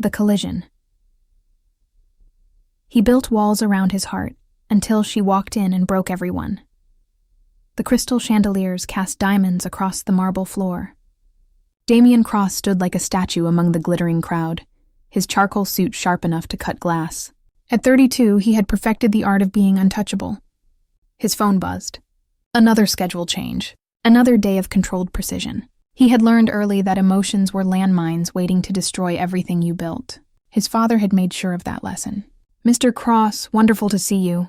The collision. He built walls around his heart until she walked in and broke everyone. The crystal chandeliers cast diamonds across the marble floor. Damien Cross stood like a statue among the glittering crowd, his charcoal suit sharp enough to cut glass. At 32, he had perfected the art of being untouchable. His phone buzzed. Another schedule change. Another day of controlled precision. He had learned early that emotions were landmines waiting to destroy everything you built. His father had made sure of that lesson. "Mr. Cross, wonderful to see you."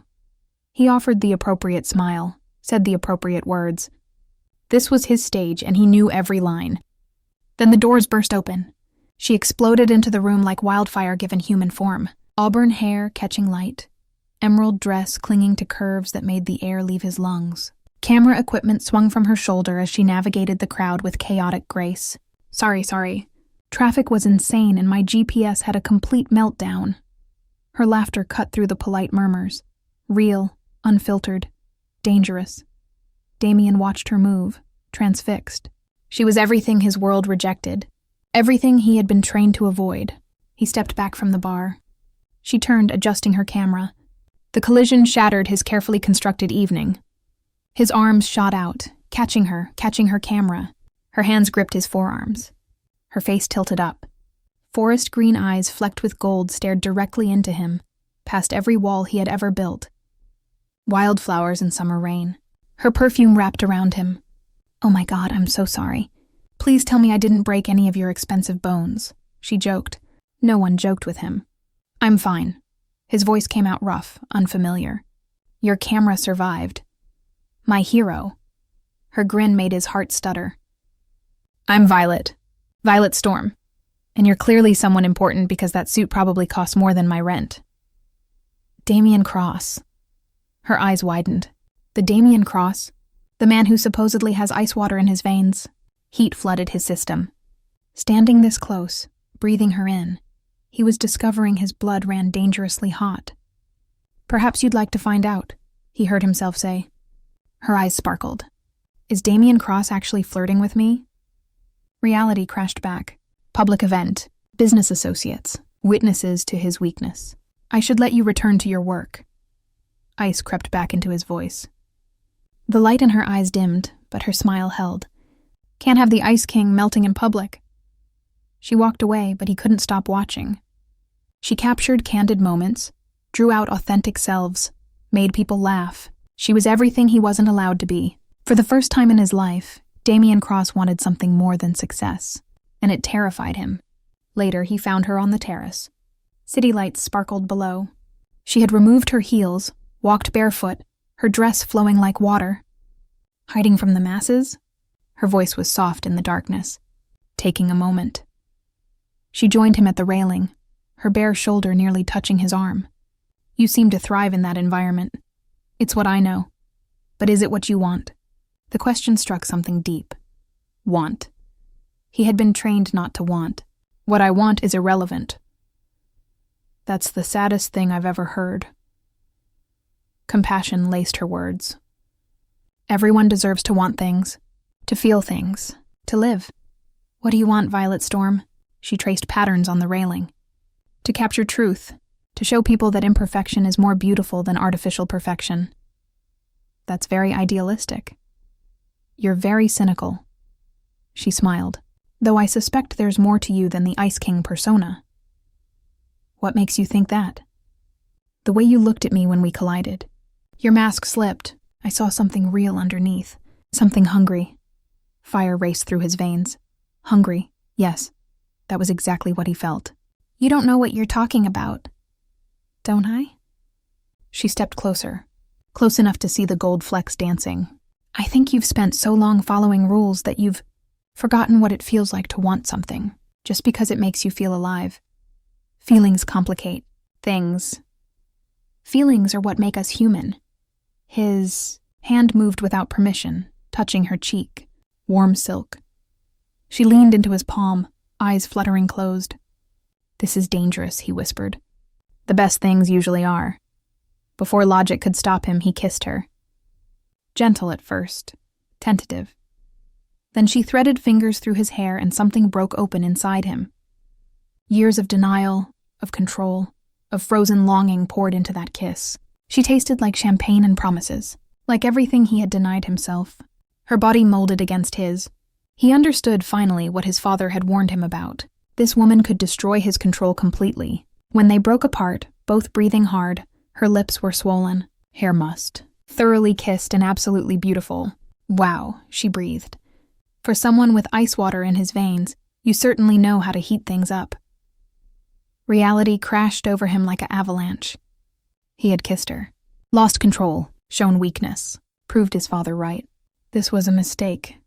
He offered the appropriate smile, said the appropriate words. This was his stage, and he knew every line. Then the doors burst open. She exploded into the room like wildfire given human form. Auburn hair catching light, emerald dress clinging to curves that made the air leave his lungs. Camera equipment swung from her shoulder as she navigated the crowd with chaotic grace. Sorry. Traffic was insane and my GPS had a complete meltdown. Her laughter cut through the polite murmurs. Real, unfiltered, dangerous. Damien watched her move, transfixed. She was everything his world rejected, everything he had been trained to avoid. He stepped back from the bar. She turned, adjusting her camera. The collision shattered his carefully constructed evening. His arms shot out, catching her camera. Her hands gripped his forearms. Her face tilted up. Forest green eyes flecked with gold stared directly into him, past every wall he had ever built. Wildflowers in summer rain. Her perfume wrapped around him. "Oh my God, I'm so sorry. Please tell me I didn't break any of your expensive bones," she joked. No one joked with him. "I'm fine." His voice came out rough, unfamiliar. "Your camera survived. My hero." Her grin made his heart stutter. "I'm Violet Storm, and you're clearly someone important because that suit probably costs more than my rent." Damien Cross. Her eyes widened. The Damien Cross? The man who supposedly has ice water in his veins. Heat flooded his system. Standing this close, breathing her in, he was discovering his blood ran dangerously hot. "Perhaps you'd like to find out," he heard himself say. Her eyes sparkled. Is Damien Cross actually flirting with me? Reality crashed back. Public event. Business associates. Witnesses to his weakness. "I should let you return to your work." Ice crept back into his voice. The light in her eyes dimmed, but her smile held. "Can't have the Ice King melting in public." She walked away, but he couldn't stop watching. She captured candid moments, drew out authentic selves, made people laugh. She was everything he wasn't allowed to be. For the first time in his life, Damien Cross wanted something more than success, and it terrified him. Later, he found her on the terrace. City lights sparkled below. She had removed her heels, walked barefoot, her dress flowing like water. Hiding from the masses? Her voice was soft in the darkness. Taking a moment. She joined him at the railing, her bare shoulder nearly touching his arm. "You seem to thrive in that environment." "It's what I know. But is it what you want?" The question struck something deep. Want. He had been trained not to want. "What I want is irrelevant." That's the saddest thing I've ever heard. Compassion laced her words. Everyone deserves to want things, to feel things, to live. "What do you want, Violet Storm?" She traced patterns on the railing. "To capture truth, to show people that imperfection is more beautiful than artificial perfection." That's very idealistic. You're very cynical. She smiled. Though I suspect there's more to you than the Ice King persona. What makes you think that? The way you looked at me when we collided. Your mask slipped. I saw something real underneath. Something hungry. Fire raced through his veins. Hungry, yes. That was exactly what he felt. "You don't know what you're talking about." "Don't I?" She stepped closer, close enough to see the gold flecks dancing. "I think you've spent so long following rules that you've forgotten what it feels like to want something, just because it makes you feel alive. Feelings complicate things. Feelings are what make us human." His hand moved without permission, touching her cheek. Warm silk. She leaned into his palm, eyes fluttering closed. "This is dangerous," he whispered. The best things usually are. Before logic could stop him, he kissed her. Gentle at first, tentative. Then she threaded fingers through his hair and something broke open inside him. Years of denial, of control, of frozen longing poured into that kiss. She tasted like champagne and promises, like everything he had denied himself. Her body molded against his. He understood finally what his father had warned him about. This woman could destroy his control completely. When they broke apart, both breathing hard, her lips were swollen. Hair mussed. Thoroughly kissed and absolutely beautiful. Wow, she breathed. For someone with ice water in his veins, you certainly know how to heat things up. Reality crashed over him like an avalanche. He had kissed her. Lost control, shown weakness, proved his father right. This was a mistake.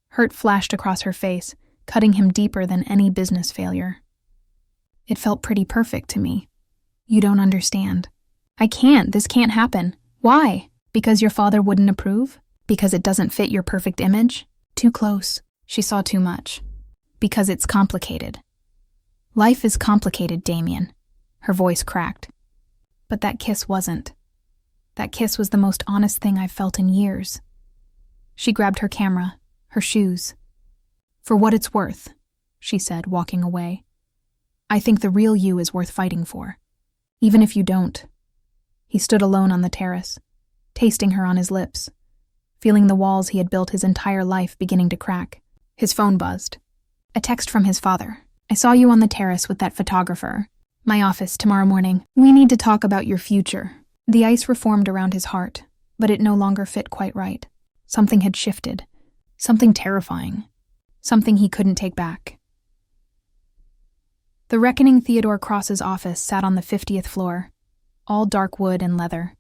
Hurt flashed across her face, cutting him deeper than any business failure. It felt pretty perfect to me. You don't understand. I can't. This can't happen. Why? Because your father wouldn't approve? Because it doesn't fit your perfect image? Too close. She saw too much. Because it's complicated. Life is complicated, Damien. Her voice cracked. But that kiss wasn't. That kiss was the most honest thing I've felt in years. She grabbed her camera, her shoes. For what it's worth, she said, walking away. I think the real you is worth fighting for. Even if you don't. He stood alone on the terrace, tasting her on his lips, feeling the walls he had built his entire life beginning to crack. His phone buzzed. A text from his father. I saw you on the terrace with that photographer. My office tomorrow morning. We need to talk about your future. The ice reformed around his heart, but it no longer fit quite right. Something had shifted. Something terrifying. Something he couldn't take back. The reckoning Theodore Cross's office sat on the 50th floor, all dark wood and leather.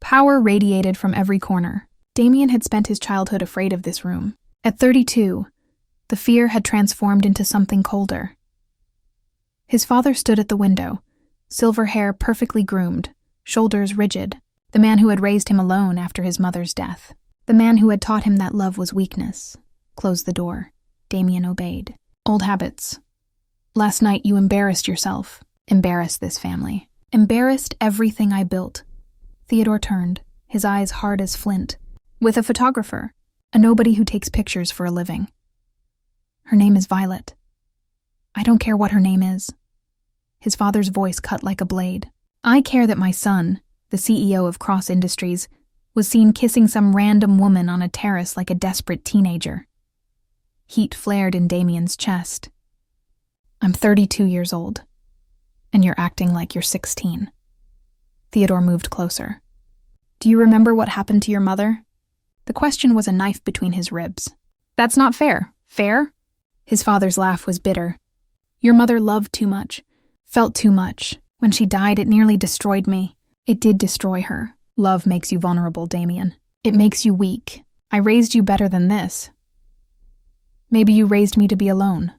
Power radiated from every corner. Damien had spent his childhood afraid of this room. At 32, the fear had transformed into something colder. His father stood at the window, silver hair perfectly groomed, shoulders rigid, the man who had raised him alone after his mother's death, the man who had taught him that love was weakness. Close the door. Damien obeyed. Old habits. Last night you embarrassed yourself, embarrassed this family, embarrassed everything I built. Theodore turned, his eyes hard as flint. With a photographer, a nobody who takes pictures for a living. Her name is Violet. I don't care what her name is. His father's voice cut like a blade. I care that my son, the CEO of Cross Industries, was seen kissing some random woman on a terrace like a desperate teenager. Heat flared in Damien's chest. I'm 32 years old, and you're acting like you're 16. Theodore moved closer. Do you remember what happened to your mother? The question was a knife between his ribs. That's not fair. Fair? His father's laugh was bitter. Your mother loved too much, felt too much. When she died, it nearly destroyed me. It did destroy her. Love makes you vulnerable, Damien. It makes you weak. I raised you better than this. Maybe you raised me to be alone.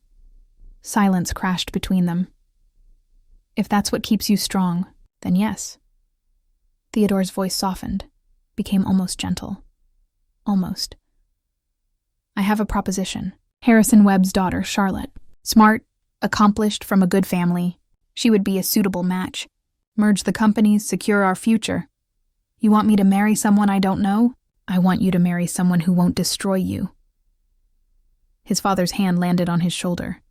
Silence crashed between them. If that's what keeps you strong, then yes. Theodore's voice softened, became almost gentle. Almost. I have a proposition. Harrison Webb's daughter, Charlotte. Smart, accomplished, from a good family. She would be a suitable match. Merge the companies, secure our future. You want me to marry someone I don't know? I want you to marry someone who won't destroy you. His father's hand landed on his shoulder.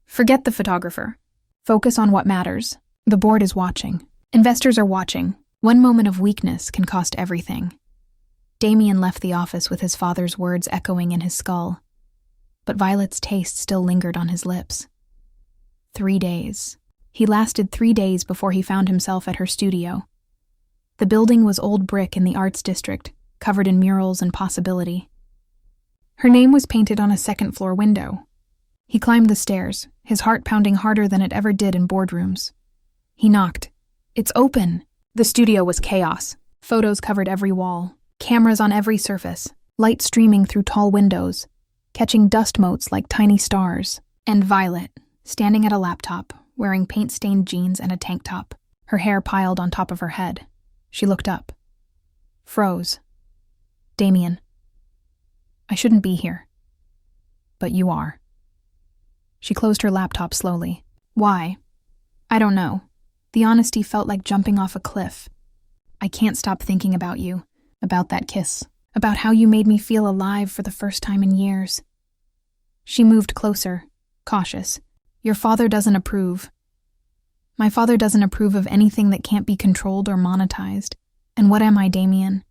Forget the photographer. Focus on what matters. The board is watching. Investors are watching. One moment of weakness can cost everything. Damien left the office with his father's words echoing in his skull. But Violet's taste still lingered on his lips. 3 days. He lasted 3 days before he found himself at her studio. The building was old brick in the arts district, covered in murals and possibility. Her name was painted on a second-floor window. He climbed the stairs, his heart pounding harder than it ever did in boardrooms. He knocked. It's open. The studio was chaos. Photos covered every wall, cameras on every surface, light streaming through tall windows, catching dust motes like tiny stars. And Violet, standing at a laptop, wearing paint-stained jeans and a tank top, her hair piled on top of her head. She looked up. Froze. Damien. I shouldn't be here. But you are. She closed her laptop slowly. Why? I don't know. The honesty felt like jumping off a cliff. I can't stop thinking about you, about that kiss, about how you made me feel alive for the first time in years. She moved closer, cautious. Your father doesn't approve. My father doesn't approve of anything that can't be controlled or monetized. And what am I, Damien?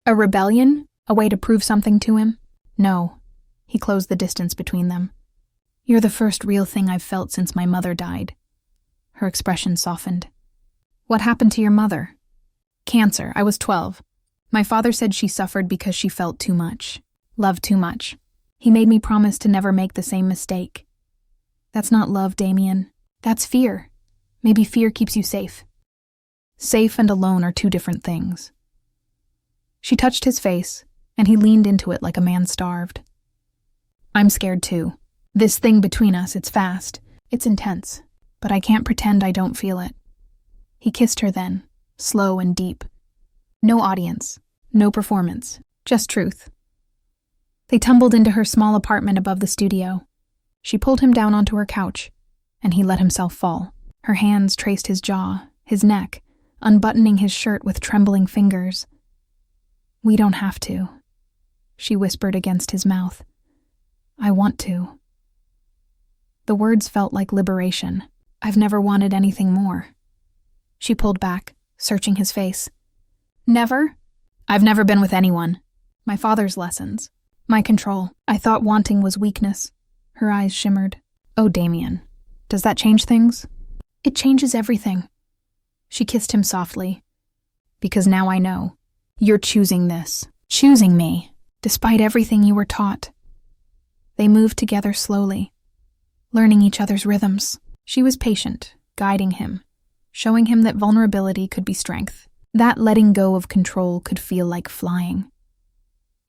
A rebellion? A way to prove something to him? No. He closed the distance between them. You're the first real thing I've felt since my mother died. Her expression softened. What happened to your mother? Cancer. I was 12. My father said she suffered because she felt too much, loved too much. He made me promise to never make the same mistake. That's not love, Damien. That's fear. Maybe fear keeps you safe. Safe and alone are two different things. She touched his face, and he leaned into it like a man starved. I'm scared too. This thing between us, it's fast. It's intense. But I can't pretend I don't feel it. He kissed her then, slow and deep. No audience, no performance, just truth. They tumbled into her small apartment above the studio. She pulled him down onto her couch, and he let himself fall. Her hands traced his jaw, his neck, unbuttoning his shirt with trembling fingers. We don't have to, she whispered against his mouth. I want to. The words felt like liberation. I've never wanted anything more. She pulled back, searching his face. Never? I've never been with anyone. My father's lessons. My control. I thought wanting was weakness. Her eyes shimmered. Oh, Damien. Does that change things? It changes everything. She kissed him softly. Because now I know. You're choosing this. Choosing me. Despite everything you were taught. They moved together slowly, learning each other's rhythms. She was patient, guiding him, showing him that vulnerability could be strength. That letting go of control could feel like flying.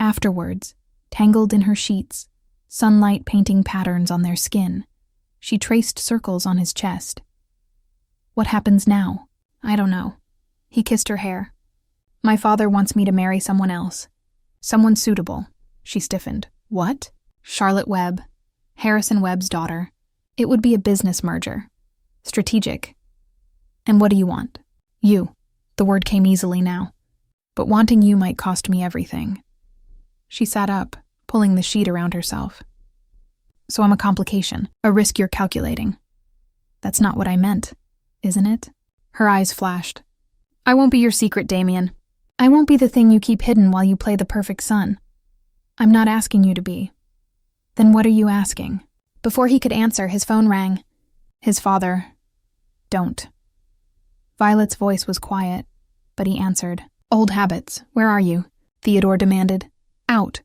Afterwards, tangled in her sheets, sunlight painting patterns on their skin, she traced circles on his chest. What happens now? I don't know. He kissed her hair. My father wants me to marry someone else. Someone suitable. She stiffened. What? Charlotte Webb. Harrison Webb's daughter. It would be a business merger. Strategic. And what do you want? You. The word came easily now. But wanting you might cost me everything. She sat up, pulling the sheet around herself. So I'm a complication, a risk you're calculating. That's not what I meant, isn't it? Her eyes flashed. I won't be your secret, Damien. I won't be the thing you keep hidden while you play the perfect son. I'm not asking you to be. Then what are you asking? Before he could answer, his phone rang. His father. Don't. Violet's voice was quiet, but he answered. Old habits. Where are you? Theodore demanded. Out.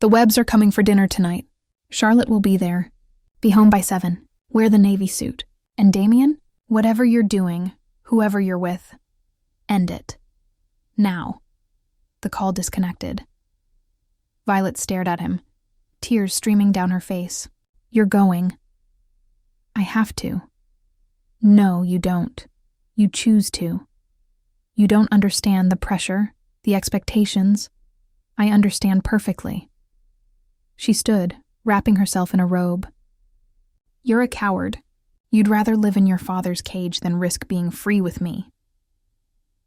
The Webbs are coming for dinner tonight. Charlotte will be there. Be home by 7. Wear the navy suit. And Damien? Whatever you're doing, whoever you're with, end it. Now. The call disconnected. Violet stared at him, tears streaming down her face. You're going. I have to. No, you don't. You choose to. You don't understand the pressure, the expectations. I understand perfectly. She stood, wrapping herself in a robe. You're a coward. You'd rather live in your father's cage than risk being free with me.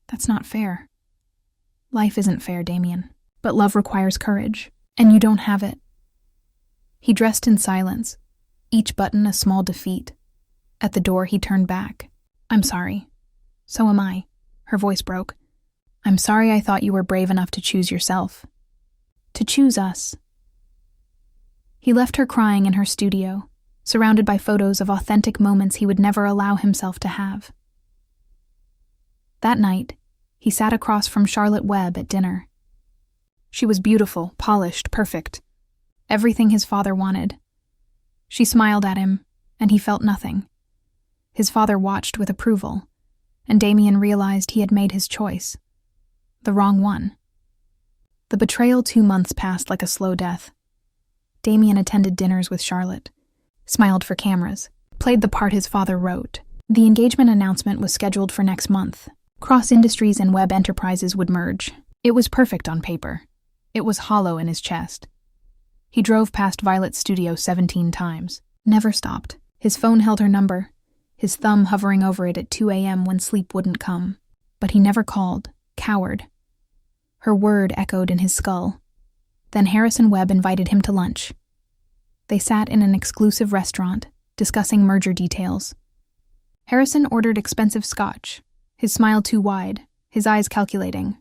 That's not fair. Life isn't fair, Damien. But love requires courage, and you don't have it. He dressed in silence, each button a small defeat. At the door, he turned back. I'm sorry. So am I. Her voice broke. I'm sorry I thought you were brave enough to choose yourself. To choose us. He left her crying in her studio, surrounded by photos of authentic moments he would never allow himself to have. That night, he sat across from Charlotte Webb at dinner. She was beautiful, polished, perfect. Everything his father wanted. She smiled at him, and he felt nothing. His father watched with approval, and Damien realized he had made his choice. The wrong one. The betrayal 2 months passed like a slow death. Damien attended dinners with Charlotte, smiled for cameras, played the part his father wrote. The engagement announcement was scheduled for next month. Cross Industries and Webb Enterprises would merge. It was perfect on paper. It was hollow in his chest. He drove past Violet's studio 17 times. Never stopped. His phone held her number, his thumb hovering over it at 2 a.m. when sleep wouldn't come. But he never called. Coward. Her word echoed in his skull. Then Harrison Webb invited him to lunch. They sat in an exclusive restaurant, discussing merger details. Harrison ordered expensive scotch, his smile too wide, his eyes calculating.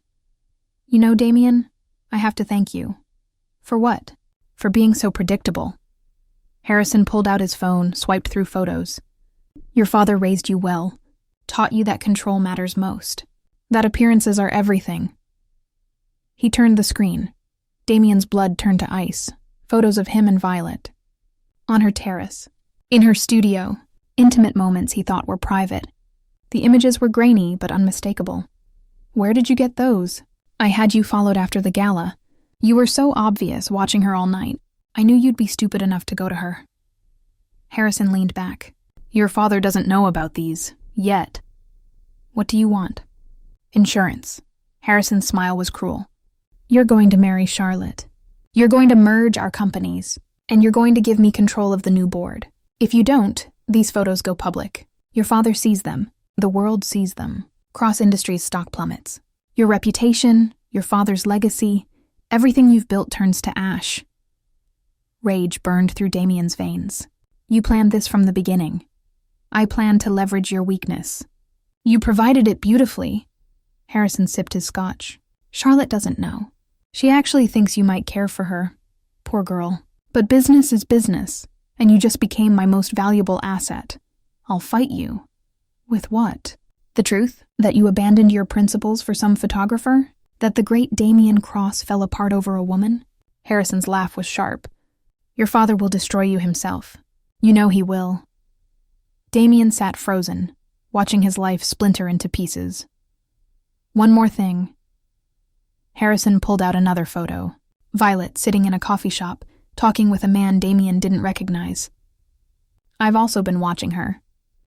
"You know, Damien, I have to thank you." "For what?" "For being so predictable." Harrison pulled out his phone, swiped through photos. "Your father raised you well, taught you that control matters most, that appearances are everything." He turned the screen. Damien's blood turned to ice. Photos of him and Violet. On her terrace. In her studio. Intimate moments he thought were private. The images were grainy but unmistakable. "Where did you get those?" "I had you followed after the gala. You were so obvious, watching her all night. I knew you'd be stupid enough to go to her." Harrison leaned back. "Your father doesn't know about these. Yet." "What do you want?" "Insurance." Harrison's smile was cruel. "You're going to marry Charlotte. You're going to merge our companies, and you're going to give me control of the new board. If you don't, these photos go public. Your father sees them. The world sees them. Cross Industries' stock plummets. Your reputation, your father's legacy, everything you've built turns to ash." Rage burned through Damien's veins. "You planned this from the beginning. I planned to leverage your weakness. You provided it beautifully." Harrison sipped his scotch. "Charlotte doesn't know. She actually thinks you might care for her. Poor girl. But business is business, and you just became my most valuable asset. I'll fight you." "With what?" "The truth? That you abandoned your principles for some photographer? That the great Damien Cross fell apart over a woman?" Harrison's laugh was sharp. "Your father will destroy you himself. You know he will." Damien sat frozen, watching his life splinter into pieces. "One more thing." Harrison pulled out another photo. Violet sitting in a coffee shop, talking with a man Damien didn't recognize. "I've also been watching her.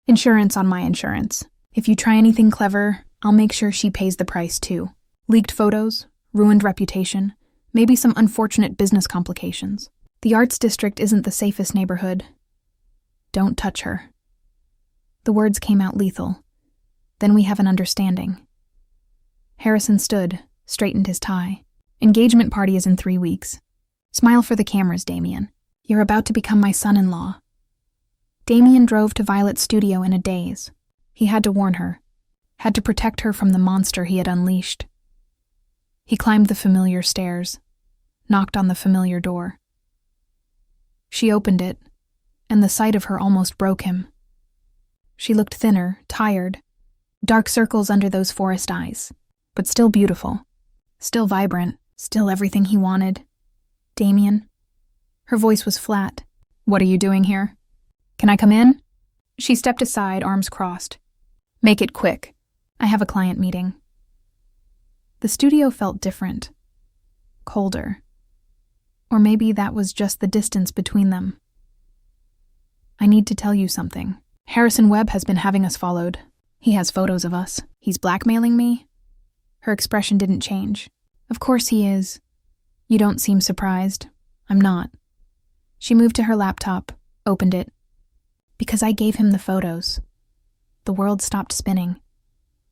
Insurance on my insurance. If you try anything clever, I'll make sure she pays the price too. Leaked photos, ruined reputation, maybe some unfortunate business complications. The arts district isn't the safest neighborhood. Don't touch her." The words came out lethal. "Then we have an understanding." Harrison stood, straightened his tie. "Engagement party is in 3 weeks. Smile for the cameras, Damien. You're about to become my son-in-law." Damien drove to Violet's studio in a daze. He had to warn her, had to protect her from the monster he had unleashed. He climbed the familiar stairs, knocked on the familiar door. She opened it, and the sight of her almost broke him. She looked thinner, tired, dark circles under those forest eyes, but still beautiful, still vibrant, still everything he wanted. "Damien?" Her voice was flat. "What are you doing here? Can I come in?" She stepped aside, arms crossed. "Make it quick. I have a client meeting." The studio felt different, colder. Or maybe that was just the distance between them. "I need to tell you something. Harrison Webb has been having us followed. He has photos of us. He's blackmailing me." Her expression didn't change. "Of course he is. You don't seem surprised. I'm not." She moved to her laptop, opened it. "Because I gave him the photos." The world stopped spinning.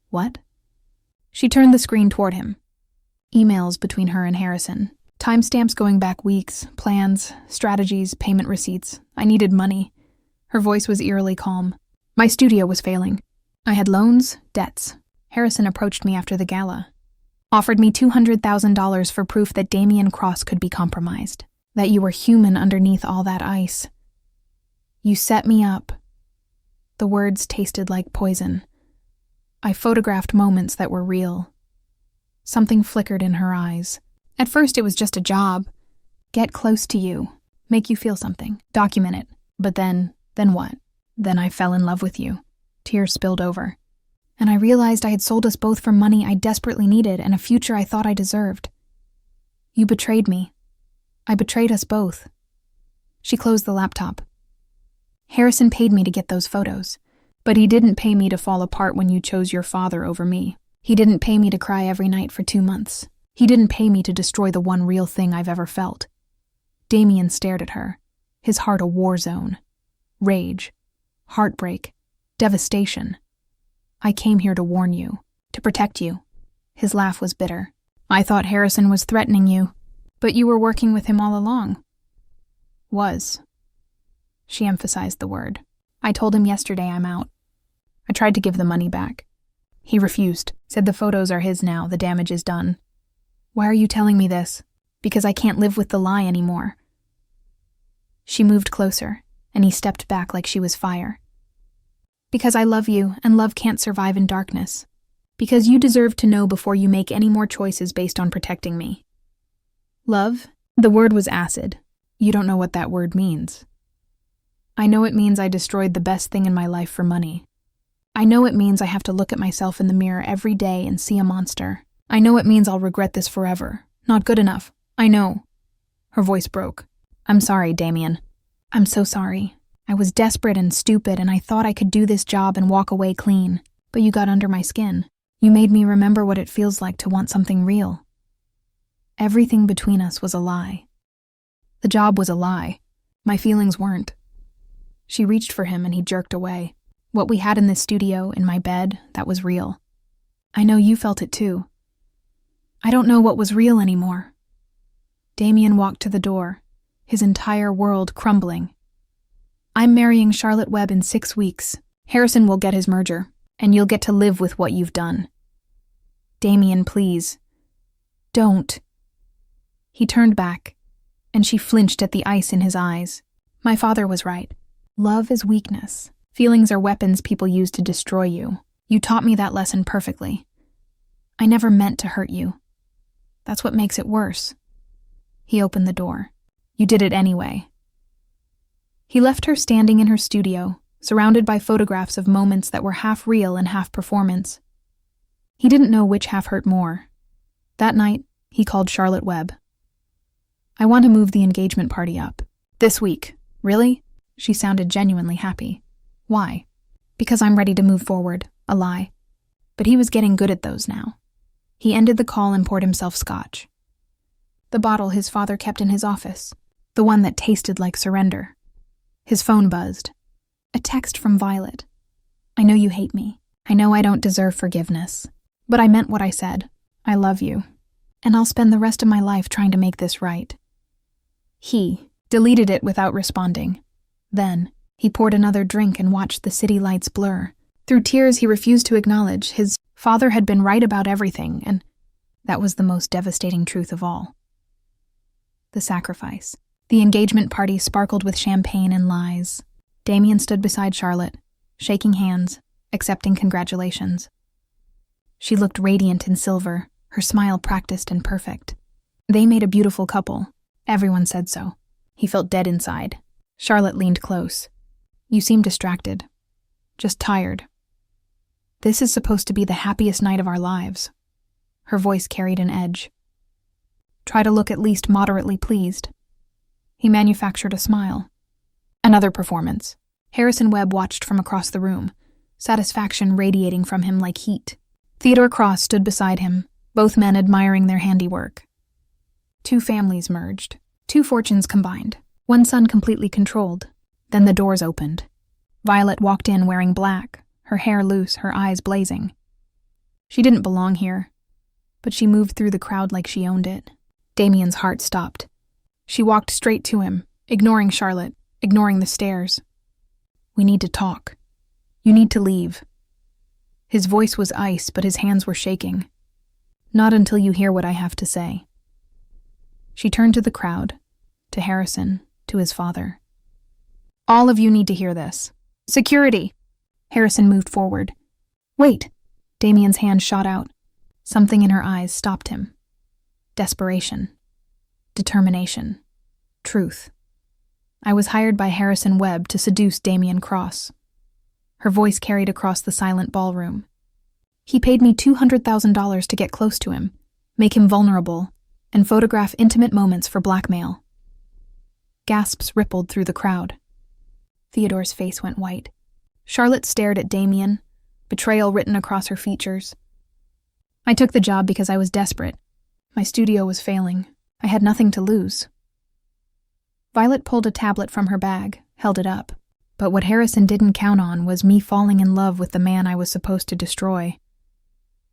"What?" She turned the screen toward him. Emails between her and Harrison. Timestamps going back weeks, plans, strategies, payment receipts. I needed money. Her voice was eerily calm. "My studio was failing. I had loans, debts. Harrison approached me after the gala. Offered me $200,000 for proof that Damien Cross could be compromised. That you were human underneath all that ice. You set me up." The words tasted like poison. "I photographed moments that were real." Something flickered in her eyes. "At first it was just a job. Get close to you. Make you feel something. Document it. But then what? Then I fell in love with you." Tears spilled over. "And I realized I had sold us both for money I desperately needed and a future I thought I deserved. You betrayed me. I betrayed us both." She closed the laptop. "Harrison paid me to get those photos, but he didn't pay me to fall apart when you chose your father over me. He didn't pay me to cry every night for 2 months. He didn't pay me to destroy the one real thing I've ever felt." Damien stared at her, his heart a war zone. Rage, heartbreak, devastation. "I came here to warn you, to protect you." His laugh was bitter. "I thought Harrison was threatening you, but you were working with him all along." "Was." She emphasized the word. I told him yesterday I'm out. I tried to give the money back. He refused, said the photos are his now, the damage is done. Why are you telling me this? Because I can't live with the lie anymore. She moved closer, and he stepped back like she was fire. Because I love you, and love can't survive in darkness. Because you deserve to know before you make any more choices based on protecting me. Love? The word was acid. You don't know what that word means. I know it means I destroyed the best thing in my life for money. I know it means I have to look at myself in the mirror every day and see a monster. I know it means I'll regret this forever. Not good enough. I know. Her voice broke. I'm sorry, Damien. I'm so sorry. I was desperate and stupid, and I thought I could do this job and walk away clean. But you got under my skin. You made me remember what it feels like to want something real. Everything between us was a lie. The job was a lie. My feelings weren't. She reached for him and he jerked away. What we had in this studio, in my bed, that was real. I know you felt it too. I don't know what was real anymore. Damien walked to the door, his entire world crumbling. I'm marrying Charlotte Webb in 6 weeks. Harrison will get his merger, and you'll get to live with what you've done. Damien, please. Don't. He turned back, and she flinched at the ice in his eyes. My father was right. Love is weakness. Feelings are weapons people use to destroy you. You taught me that lesson perfectly. I never meant to hurt you. That's what makes it worse. He opened the door. You did it anyway. He left her standing in her studio, surrounded by photographs of moments that were half real and half performance. He didn't know which half hurt more. That night, he called Charlotte Webb. I want to move the engagement party up. This week. Really? She sounded genuinely happy. Why? Because I'm ready to move forward. A lie. But he was getting good at those now. He ended the call and poured himself scotch. The bottle his father kept in his office. The one that tasted like surrender. His phone buzzed. A text from Violet. I know you hate me. I know I don't deserve forgiveness. But I meant what I said. I love you. And I'll spend the rest of my life trying to make this right. He deleted it without responding. Then, he poured another drink and watched the city lights blur. Through tears, he refused to acknowledge his father had been right about everything, and that was the most devastating truth of all. The sacrifice. The engagement party sparkled with champagne and lies. Damien stood beside Charlotte, shaking hands, accepting congratulations. She looked radiant in silver, her smile practiced and perfect. They made a beautiful couple. Everyone said so. He felt dead inside. Charlotte leaned close. You seem distracted. Just tired. This is supposed to be the happiest night of our lives. Her voice carried an edge. Try to look at least moderately pleased. He manufactured a smile. Another performance. Harrison Webb watched from across the room, satisfaction radiating from him like heat. Theodore Cross stood beside him, both men admiring their handiwork. 2 families merged, 2 fortunes combined, one son completely controlled. Then the doors opened. Violet walked in wearing black, her hair loose, her eyes blazing. She didn't belong here, but she moved through the crowd like she owned it. Damien's heart stopped. She walked straight to him, ignoring Charlotte, ignoring the stares. We need to talk. You need to leave. His voice was ice, but his hands were shaking. Not until you hear what I have to say. She turned to the crowd, to Harrison, to his father. All of you need to hear this. Security! Harrison moved forward. Wait! Damien's hand shot out. Something in her eyes stopped him. Desperation. Determination. Truth. I was hired by Harrison Webb to seduce Damien Cross. Her voice carried across the silent ballroom. He paid me $200,000 to get close to him, make him vulnerable, and photograph intimate moments for blackmail. Gasps rippled through the crowd. Theodore's face went white. Charlotte stared at Damien, betrayal written across her features. I took the job because I was desperate. My studio was failing. I had nothing to lose. Violet pulled a tablet from her bag, held it up. But what Harrison didn't count on was me falling in love with the man I was supposed to destroy.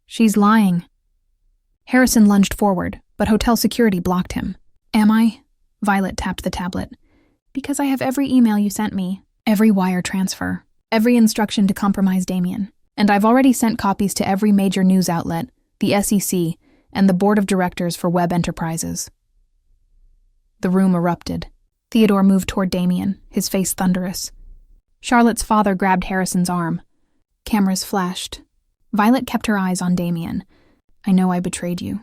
She's lying. Harrison lunged forward, but hotel security blocked him. Am I? Violet tapped the tablet. Because I have every email you sent me. Every wire transfer, every instruction to compromise Damien. And I've already sent copies to every major news outlet, the SEC, and the Board of Directors for Web Enterprises. The room erupted. Theodore moved toward Damien, his face thunderous. Charlotte's father grabbed Harrison's arm. Cameras flashed. Violet kept her eyes on Damien. I know I betrayed you.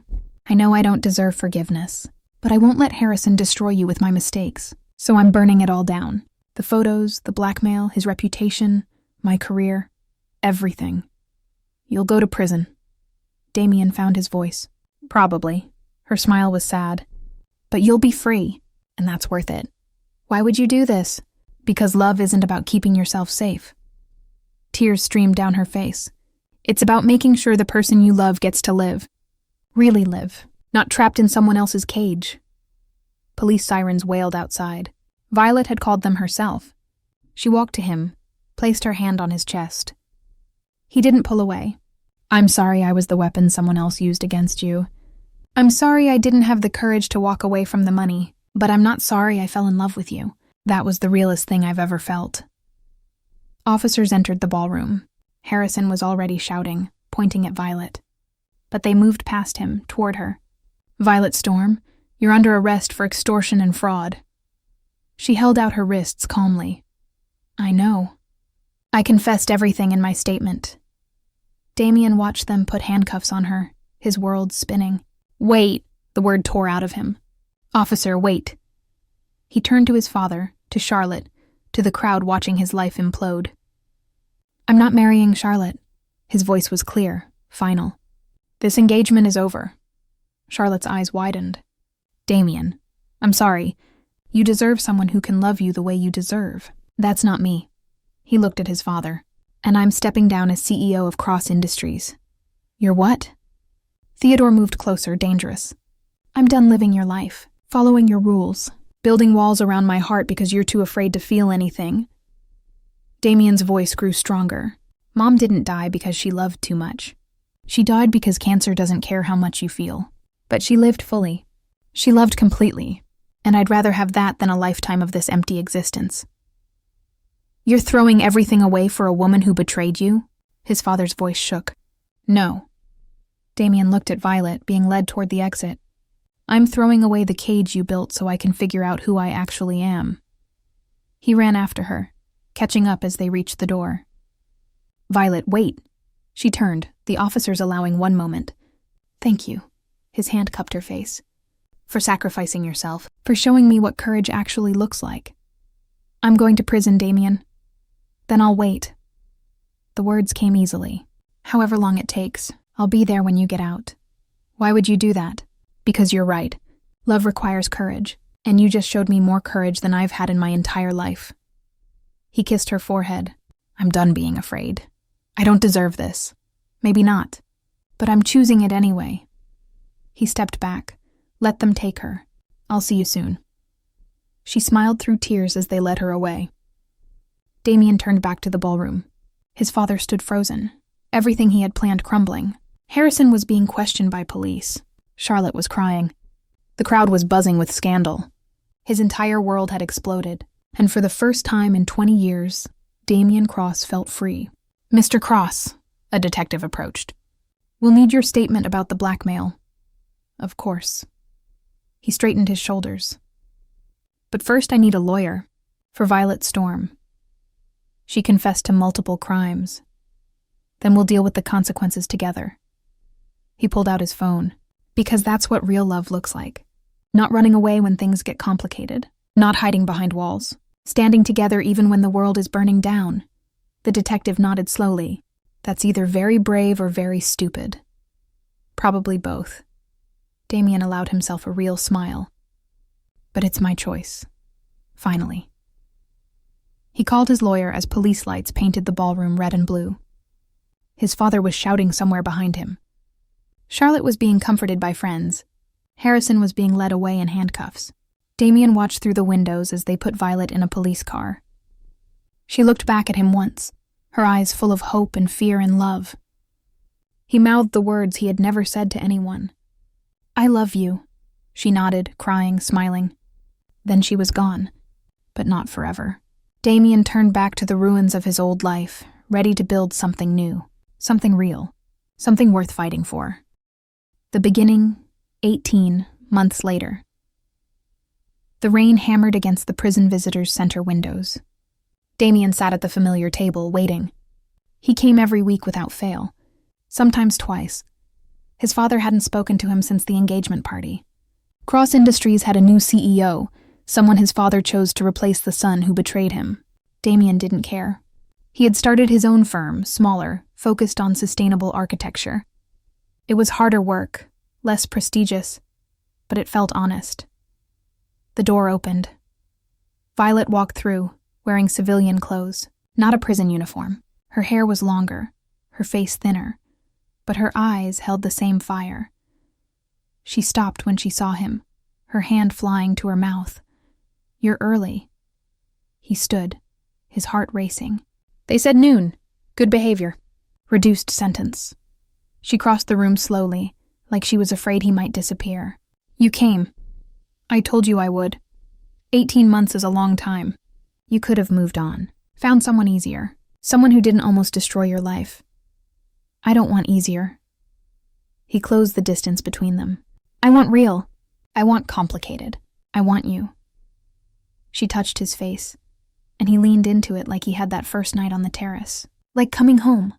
I know I don't deserve forgiveness. But I won't let Harrison destroy you with my mistakes. So I'm burning it all down. The photos, the blackmail, his reputation, my career, everything. You'll go to prison. Damien found his voice. Probably. Her smile was sad. But you'll be free, and that's worth it. Why would you do this? Because love isn't about keeping yourself safe. Tears streamed down her face. It's about making sure the person you love gets to live. Really live, not trapped in someone else's cage. Police sirens wailed outside. Violet had called them herself. She walked to him, placed her hand on his chest. He didn't pull away. I'm sorry I was the weapon someone else used against you. I'm sorry I didn't have the courage to walk away from the money, but I'm not sorry I fell in love with you. That was the realest thing I've ever felt. Officers entered the ballroom. Harrison was already shouting, pointing at Violet. But they moved past him, toward her. Violet Storm, you're under arrest for extortion and fraud. She held out her wrists calmly. I know. I confessed everything in my statement. Damien watched them put handcuffs on her, his world spinning. Wait, the word tore out of him. Officer, wait. He turned to his father, to Charlotte, to the crowd watching his life implode. I'm not marrying Charlotte. His voice was clear, final. This engagement is over. Charlotte's eyes widened. Damien, I'm sorry. You deserve someone who can love you the way you deserve. That's not me. He looked at his father. And I'm stepping down as CEO of Cross Industries. You're what? Theodore moved closer, dangerous. I'm done living your life, following your rules, building walls around my heart because you're too afraid to feel anything. Damien's voice grew stronger. Mom didn't die because she loved too much. She died because cancer doesn't care how much you feel. But she lived fully. She loved completely. And I'd rather have that than a lifetime of this empty existence. You're throwing everything away for a woman who betrayed you? His father's voice shook. No. Damien looked at Violet, being led toward the exit. I'm throwing away the cage you built so I can figure out who I actually am. He ran after her, catching up as they reached the door. Violet, wait. She turned, the officers allowing one moment. Thank you. His hand cupped her face. For sacrificing yourself, for showing me what courage actually looks like. I'm going to prison, Damien. Then I'll wait. The words came easily. However long it takes, I'll be there when you get out. Why would you do that? Because you're right. Love requires courage, and you just showed me more courage than I've had in my entire life. He kissed her forehead. I'm done being afraid. I don't deserve this. Maybe not. But I'm choosing it anyway. He stepped back. Let them take her. I'll see you soon. She smiled through tears as they led her away. Damien turned back to the ballroom. His father stood frozen, everything he had planned crumbling. Harrison was being questioned by police. Charlotte was crying. The crowd was buzzing with scandal. His entire world had exploded, and for the first time in 20 years, Damien Cross felt free. Mr. Cross, a detective approached. We'll need your statement about the blackmail. Of course. He straightened his shoulders. But first I need a lawyer, for Violet Storm. She confessed to multiple crimes. Then we'll deal with the consequences together. He pulled out his phone, because that's what real love looks like. Not running away when things get complicated, not hiding behind walls, standing together even when the world is burning down. The detective nodded slowly. That's either very brave or very stupid. Probably both. Damien allowed himself a real smile. But it's my choice. Finally. He called his lawyer as police lights painted the ballroom red and blue. His father was shouting somewhere behind him. Charlotte was being comforted by friends. Harrison was being led away in handcuffs. Damien watched through the windows as they put Violet in a police car. She looked back at him once, her eyes full of hope and fear and love. He mouthed the words he had never said to anyone. I love you. She nodded, crying, smiling. Then she was gone, but not forever. Damien turned back to the ruins of his old life, ready to build something new, something real, something worth fighting for. The beginning, 18 months later. The rain hammered against the prison visitors' center windows. Damien sat at the familiar table, waiting. He came every week without fail, sometimes twice. His father hadn't spoken to him since the engagement party. Cross Industries had a new CEO, someone his father chose to replace the son who betrayed him. Damien didn't care. He had started his own firm, smaller, focused on sustainable architecture. It was harder work, less prestigious, but it felt honest. The door opened. Violet walked through, wearing civilian clothes, not a prison uniform. Her hair was longer, her face thinner, but her eyes held the same fire. She stopped when she saw him, her hand flying to her mouth. "You're early." He stood, his heart racing. "They said noon. Good behavior." Reduced sentence. She crossed the room slowly, like she was afraid he might disappear. "You came. I told you I would. 18 months is a long time. You could have moved on. Found someone easier. Someone who didn't almost destroy your life. I don't want easier." He closed the distance between them. "I want real. I want complicated. I want you." She touched his face, and he leaned into it like he had that first night on the terrace. "Like coming home.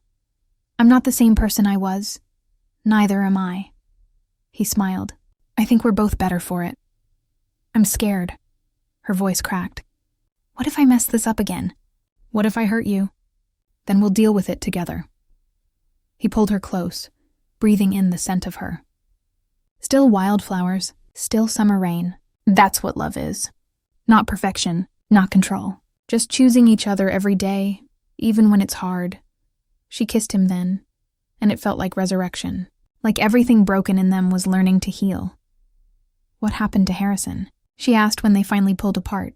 I'm not the same person I was. Neither am I." He smiled. "I think we're both better for it." "I'm scared." Her voice cracked. "What if I mess this up again? What if I hurt you? Then we'll deal with it together." He pulled her close, breathing in the scent of her. Still wildflowers, still summer rain. That's what love is. Not perfection, not control. Just choosing each other every day, even when it's hard. She kissed him then, and it felt like resurrection. Like everything broken in them was learning to heal. "What happened to Harrison?" she asked when they finally pulled apart.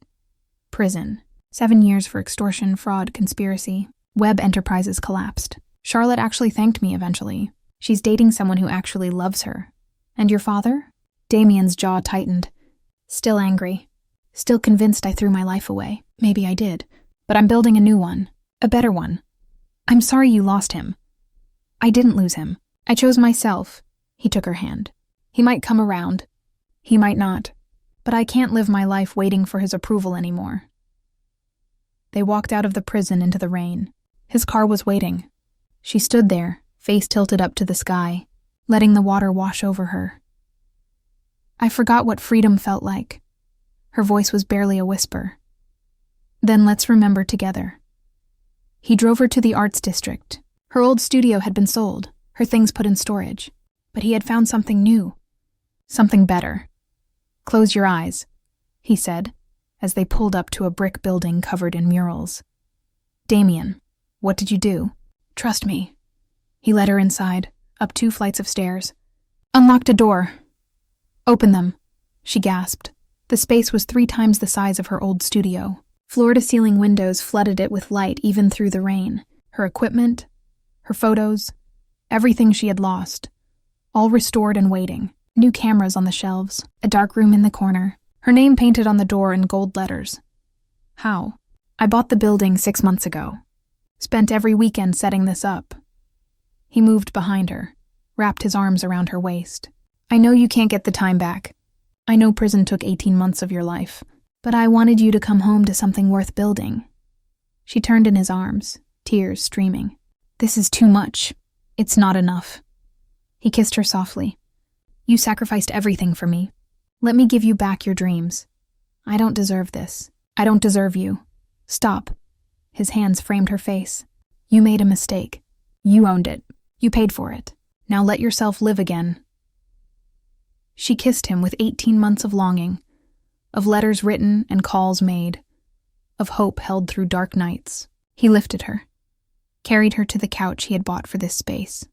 "Prison. 7 years for extortion, fraud, conspiracy. Web Enterprises collapsed. Charlotte actually thanked me eventually. She's dating someone who actually loves her. And your father?" Damien's jaw tightened. "Still angry. Still convinced I threw my life away. Maybe I did. But I'm building a new one. A better one. I'm sorry you lost him. I didn't lose him. I chose myself." He took her hand. "He might come around. He might not. But I can't live my life waiting for his approval anymore." They walked out of the prison into the rain. His car was waiting. She stood there, face tilted up to the sky, letting the water wash over her. "I forgot what freedom felt like." Her voice was barely a whisper. "Then let's remember together." He drove her to the arts district. Her old studio had been sold, her things put in storage. But he had found something new. Something better. "Close your eyes," he said, as they pulled up to a brick building covered in murals. "Damien, what did you do?" "Trust me." He led her inside, up 2 flights of stairs. "Unlocked a door." "Open them," she gasped. The space was 3 times the size of her old studio. Floor-to-ceiling windows flooded it with light even through the rain. Her equipment, her photos, everything she had lost. All restored and waiting. New cameras on the shelves, a dark room in the corner. Her name painted on the door in gold letters. "How?" "I bought the building 6 months ago. Spent every weekend setting this up." He moved behind her, wrapped his arms around her waist. "I know you can't get the time back. I know prison took 18 months of your life. But I wanted you to come home to something worth building." She turned in his arms, tears streaming. "This is too much. It's not enough." He kissed her softly. "You sacrificed everything for me. Let me give you back your dreams. I don't deserve this. I don't deserve you. Stop." His hands framed her face. "You made a mistake. You owned it. You paid for it. Now let yourself live again." She kissed him with 18 months of longing, of letters written and calls made, of hope held through dark nights. He lifted her, carried her to the couch he had bought for this space,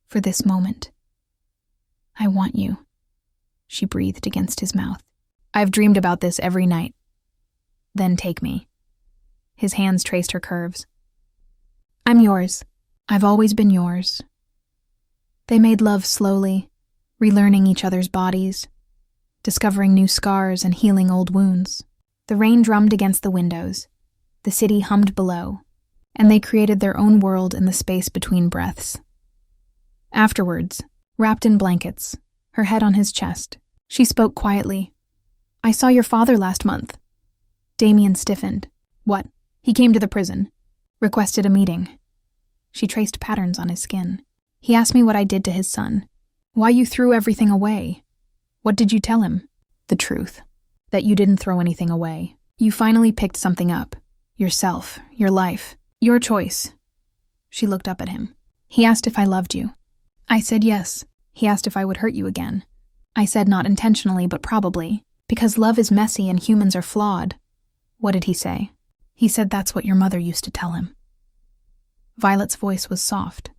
for this moment. "I want you," she breathed against his mouth. "I've dreamed about this every night." "Then take me." His hands traced her curves. "I'm yours. I've always been yours." They made love slowly, relearning each other's bodies, discovering new scars and healing old wounds. The rain drummed against the windows. The city hummed below, and they created their own world in the space between breaths. Afterwards, wrapped in blankets, her head on his chest, she spoke quietly. "I saw your father last month." Damien stiffened. "What?" "He came to the prison. Requested a meeting." She traced patterns on his skin. "He asked me what I did to his son. Why you threw everything away. What did you tell him?" "The truth. That you didn't throw anything away. You finally picked something up. Yourself, your life, your choice." She looked up at him. "He asked if I loved you. I said yes. He asked if I would hurt you again. I said not intentionally, but probably, because love is messy and humans are flawed." "What did he say?" "He said that's what your mother used to tell him." Violet's voice was soft.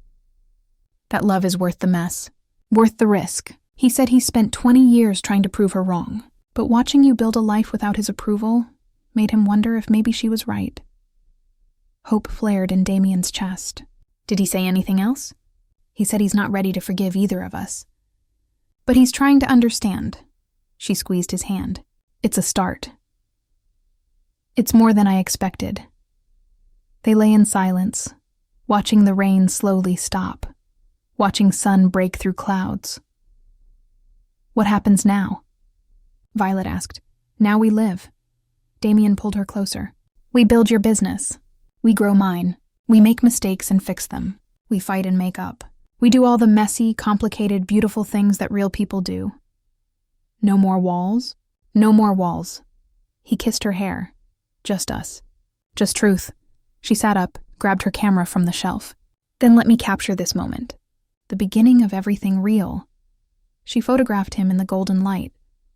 "That love is worth the mess, worth the risk. He said he spent 20 years trying to prove her wrong, but watching you build a life without his approval made him wonder if maybe she was right." Hope flared in Damien's chest. "Did he say anything else?" "He said he's not ready to forgive either of us. But he's trying to understand." She squeezed his hand. "It's a start." "It's more than I expected." They lay in silence, watching the rain slowly stop, watching sun break through clouds. "What happens now?" Violet asked. "Now we live." Damien pulled her closer. "We build your business. We grow mine. We make mistakes and fix them. We fight and make up. We do all the messy, complicated, beautiful things that real people do. No more walls? No more walls." He kissed her hair. "Just us. Just truth." She sat up, grabbed her camera from the shelf. "Then let me capture this moment. The beginning of everything real." She photographed him in the golden light.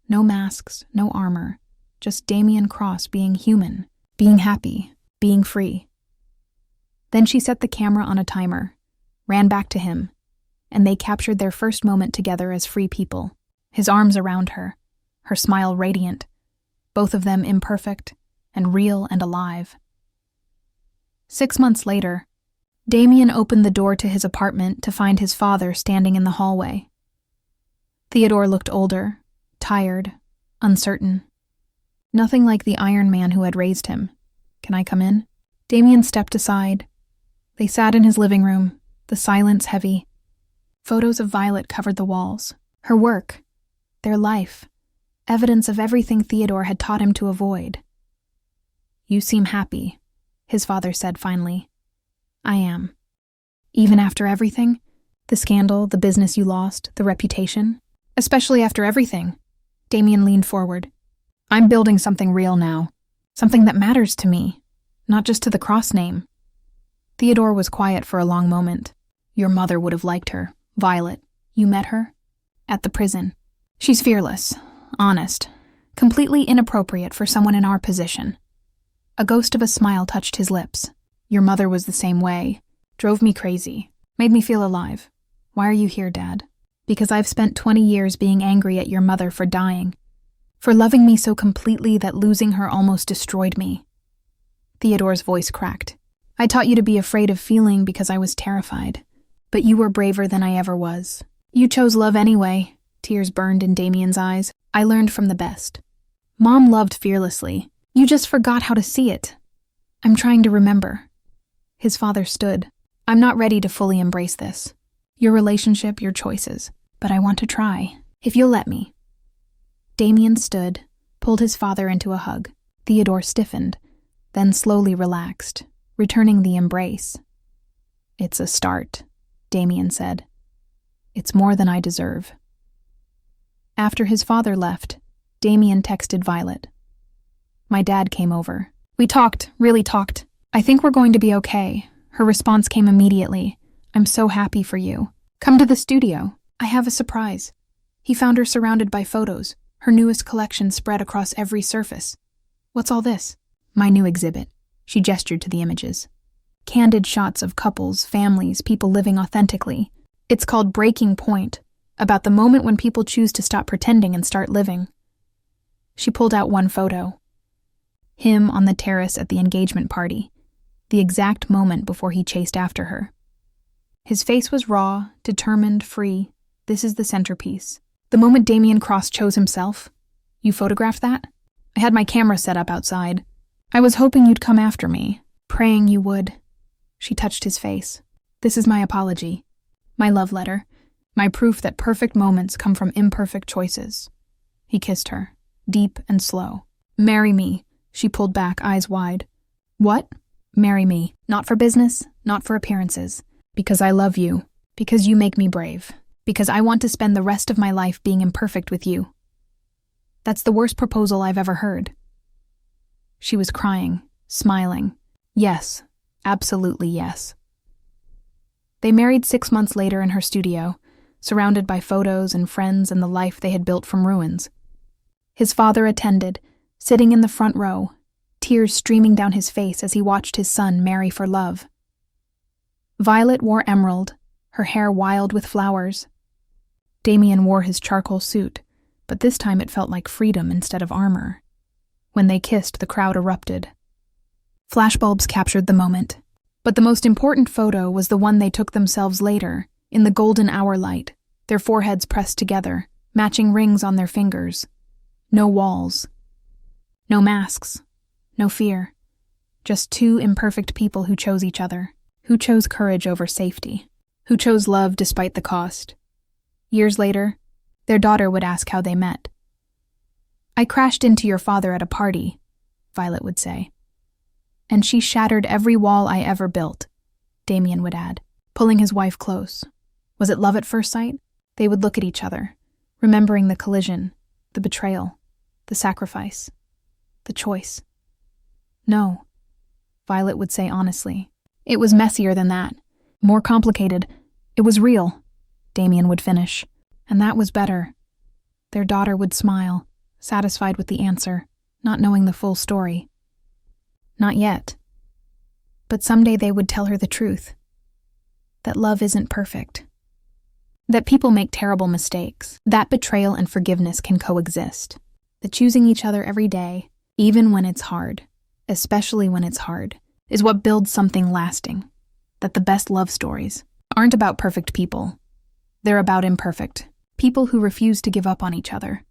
No masks, no armor. Just Damien Cross being human, being happy, being free. Then she set the camera on a timer, ran back to him, and they captured their first moment together as free people. His arms around her, her smile radiant, both of them imperfect and real and alive. 6 months later, Damien opened the door to his apartment to find his father standing in the hallway. Theodore looked older, tired, uncertain. Nothing like the Iron Man who had raised him. "Can I come in?" Damien stepped aside. They sat in his living room, the silence heavy. Photos of Violet covered the walls. Her work, their life, evidence of everything Theodore had taught him to avoid. "You seem happy," his father said finally. "I am." "Even after everything? The scandal, the business you lost, the reputation? Especially after everything?" Damien leaned forward. "I'm building something real now. Something that matters to me, not just to the Cross name." Theodore was quiet for a long moment. "Your mother would have liked her. Violet. You met her?" "At the prison. She's fearless, honest, completely inappropriate for someone in our position." A ghost of a smile touched his lips. "Your mother was the same way. Drove me crazy. Made me feel alive. Why are you here, Dad?" "Because I've spent 20 years being angry at your mother for dying. For loving me so completely that losing her almost destroyed me." Theodore's voice cracked. "I taught you to be afraid of feeling because I was terrified. But you were braver than I ever was. You chose love anyway." Tears burned in Damien's eyes. "I learned from the best. Mom loved fearlessly. You just forgot how to see it." "I'm trying to remember." His father stood. "I'm not ready to fully embrace this. Your relationship, your choices. But I want to try, if you'll let me." Damien stood, pulled his father into a hug. Theodore stiffened, then slowly relaxed, returning the embrace. "It's a start," Damien said. "It's more than I deserve." After his father left, Damien texted Violet. "My dad came over. We talked, really talked. I think we're going to be okay." Her response came immediately. "I'm so happy for you. Come to the studio. I have a surprise." He found her surrounded by photos, her newest collection spread across every surface. "What's all this?" "My new exhibit." She gestured to the images. Candid shots of couples, families, people living authentically. It's called Breaking Point, about the moment when people choose to stop pretending and start living. She pulled out one photo. Him on the terrace at the engagement party, the exact moment before he chased after her. His face was raw, determined, free. This is the centerpiece. The moment Damien Cross chose himself. "You photographed that?" "I had my camera set up outside. I was hoping you'd come after me, praying you would. She touched his face. This is my apology, my love letter, my proof that perfect moments come from imperfect choices. He kissed her, deep and slow. Marry me, she pulled back, eyes wide. What? Marry me. Not for business, not for appearances. Because I love you. Because you make me brave. Because I want to spend the rest of my life being imperfect with you. That's the worst proposal I've ever heard. She was crying, smiling. Yes, absolutely yes. They married 6 months later in her studio, surrounded by photos and friends and the life they had built from ruins. His father attended, sitting in the front row, tears streaming down his face as he watched his son marry for love. Violet wore emerald, her hair wild with flowers. Damien wore his charcoal suit, but this time it felt like freedom instead of armor. When they kissed, the crowd erupted. Flashbulbs captured the moment, but the most important photo was the one they took themselves later, in the golden hour light, their foreheads pressed together, matching rings on their fingers. No walls. No masks. No fear. Just two imperfect people who chose each other, who chose courage over safety, who chose love despite the cost. Years later, their daughter would ask how they met. I crashed into your father at a party, Violet would say. And she shattered every wall I ever built, Damien would add, pulling his wife close. Was it love at first sight? They would look at each other, remembering the collision, the betrayal, the sacrifice, the choice. No, Violet would say honestly. It was messier than that, more complicated. It was real, Damien would finish. And that was better. Their daughter would smile, satisfied with the answer, not knowing the full story. Not yet. But someday they would tell her the truth. That love isn't perfect. That people make terrible mistakes. That betrayal and forgiveness can coexist. That choosing each other every day, even when it's hard, especially when it's hard, is what builds something lasting. That the best love stories aren't about perfect people. They're about imperfect. People who refuse to give up on each other.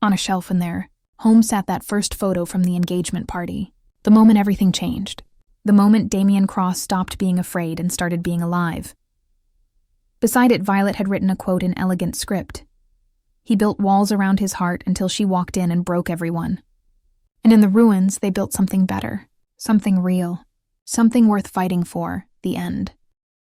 On a shelf in their home sat that first photo from the engagement party. The moment everything changed. The moment Damien Cross stopped being afraid and started being alive. Beside it, Violet had written a quote in elegant script. He built walls around his heart until she walked in and broke everyone. And in the ruins, they built something better. Something real. Something worth fighting for. The end.